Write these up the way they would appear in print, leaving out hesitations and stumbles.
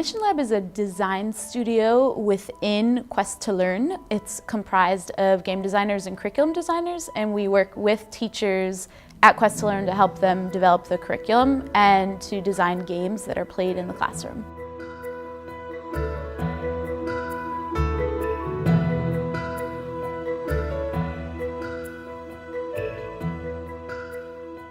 Mission Lab is a design studio within Quest to Learn. It's comprised of game designers and curriculum designers, and we work with teachers at Quest to Learn to help them develop the curriculum and to design games that are played in the classroom.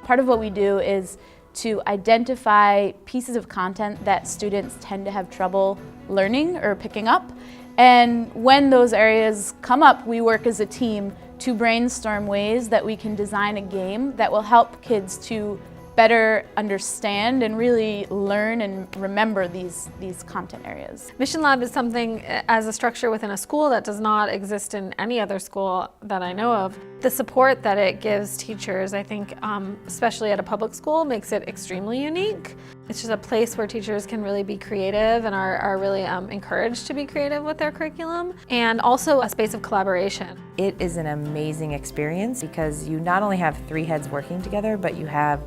Part of what we do is to identify pieces of content that students tend to have trouble learning or picking up. And when those areas come up, we work as a team to brainstorm ways that we can design a game that will help kids to better understand and really learn and remember these content areas. Mission Lab is something as a structure within a school that does not exist in any other school that I know of. The support that it gives teachers, I think, especially at a public school, makes it extremely unique. It's just a place where teachers can really be creative and are really encouraged to be creative with their curriculum, and also a space of collaboration. It is an amazing experience because you not only have three heads working together, but you have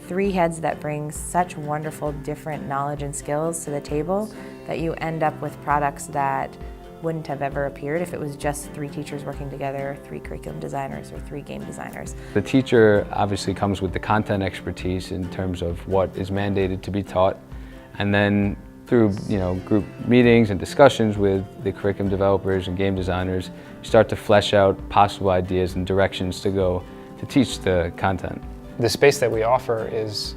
three heads that bring such wonderful different knowledge and skills to the table that you end up with products that wouldn't have ever appeared if it was just three teachers working together, three curriculum designers, or three game designers. The teacher obviously comes with the content expertise in terms of what is mandated to be taught, and then through group meetings and discussions with the curriculum developers and game designers, start to flesh out possible ideas and directions to go to teach the content. The space that we offer is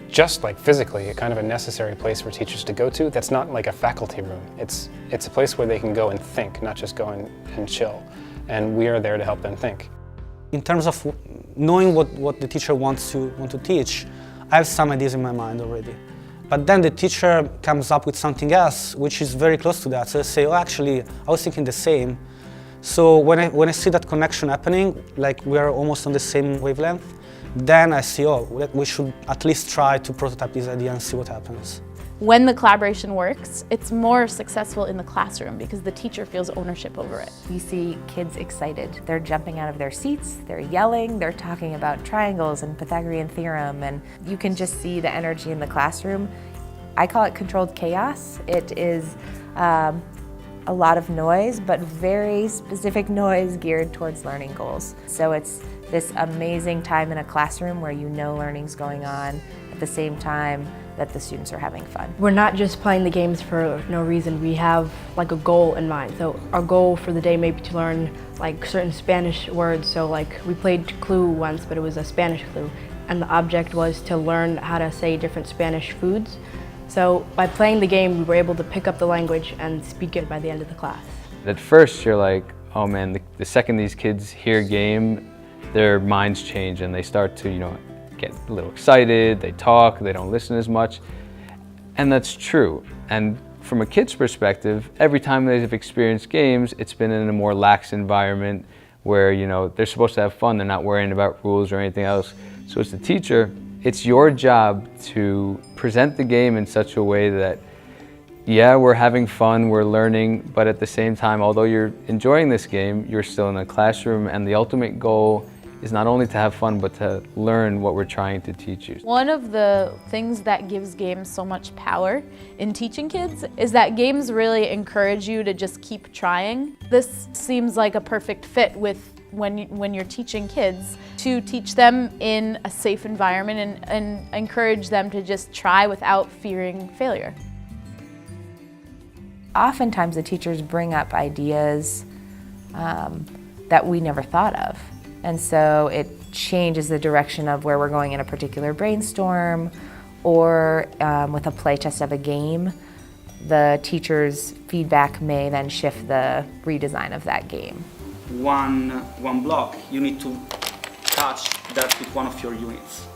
just like physically kind of a necessary place for teachers to go to. That's not like a faculty room. It's a place where they can go and think, not just go and chill. And we are there to help them think. In terms of knowing what the teacher wants to teach, I have some ideas in my mind already. But then the teacher comes up with something else which is very close to that. So I say, oh, actually, I was thinking the same. So when I see that connection happening, like we are almost on the same wavelength, then I see, oh, we should at least try to prototype this idea and see what happens. When the collaboration works, it's more successful in the classroom because the teacher feels ownership over it. You see kids excited. They're jumping out of their seats, they're yelling, they're talking about triangles and Pythagorean theorem, and you can just see the energy in the classroom. I call it controlled chaos. It is a lot of noise, but very specific noise geared towards learning goals. So it's this amazing time in a classroom where you know learning's going on at the same time that the students are having fun. We're not just playing the games for no reason. We have like a goal in mind. So our goal for the day may be to learn like certain Spanish words. So like we played Clue once, but it was a Spanish Clue. And the object was to learn how to say different Spanish foods. So by playing the game, we were able to pick up the language and speak it by the end of the class. At first, you're like, oh man, the second these kids hear game, their minds change and they start to, get a little excited, they talk, they don't listen as much. And that's true. And from a kid's perspective, every time they've experienced games, it's been in a more lax environment where, they're supposed to have fun, they're not worrying about rules or anything else. So as the teacher, it's your job to present the game in such a way that, yeah, we're having fun, we're learning, but at the same time, although you're enjoying this game, you're still in a classroom, and the ultimate goal is not only to have fun, but to learn what we're trying to teach you. One of the things that gives games so much power in teaching kids is that games really encourage you to just keep trying. This seems like a perfect fit with when you're teaching kids, to teach them in a safe environment and encourage them to just try without fearing failure. Oftentimes the teachers bring up ideas that we never thought of. And so it changes the direction of where we're going in a particular brainstorm, or with a playtest of a game, the teacher's feedback may then shift the redesign of that game. One block, you need to touch that with one of your units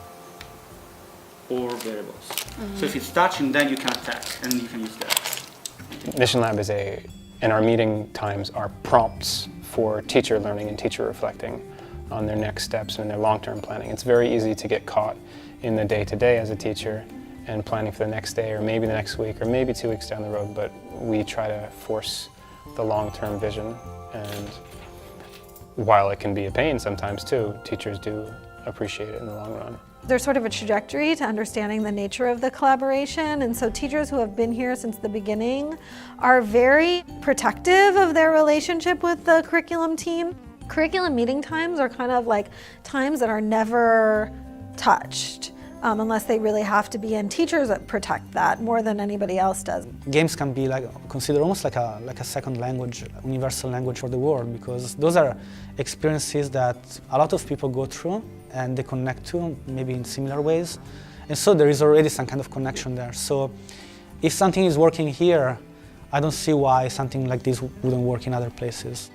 or variables. So if it's touching, then you can attack and you can use that. Mission Lab is in our meeting times, are prompts for teacher learning and teacher reflecting on their next steps and their long-term planning. It's very easy to get caught in the day-to-day as a teacher and planning for the next day or maybe the next week or maybe 2 weeks down the road, but we try to force the long-term vision. And while it can be a pain sometimes too, teachers do appreciate it in the long run. There's sort of a trajectory to understanding the nature of the collaboration, and so teachers who have been here since the beginning are very protective of their relationship with the curriculum team. Curriculum meeting times are kind of like times that are never touched unless they really have to be, and teachers protect that more than anybody else does. Games can be considered almost like a second language, universal language for the world, because those are experiences that a lot of people go through and they connect to, maybe in similar ways. And so there is already some kind of connection there. So if something is working here, I don't see why something like this wouldn't work in other places.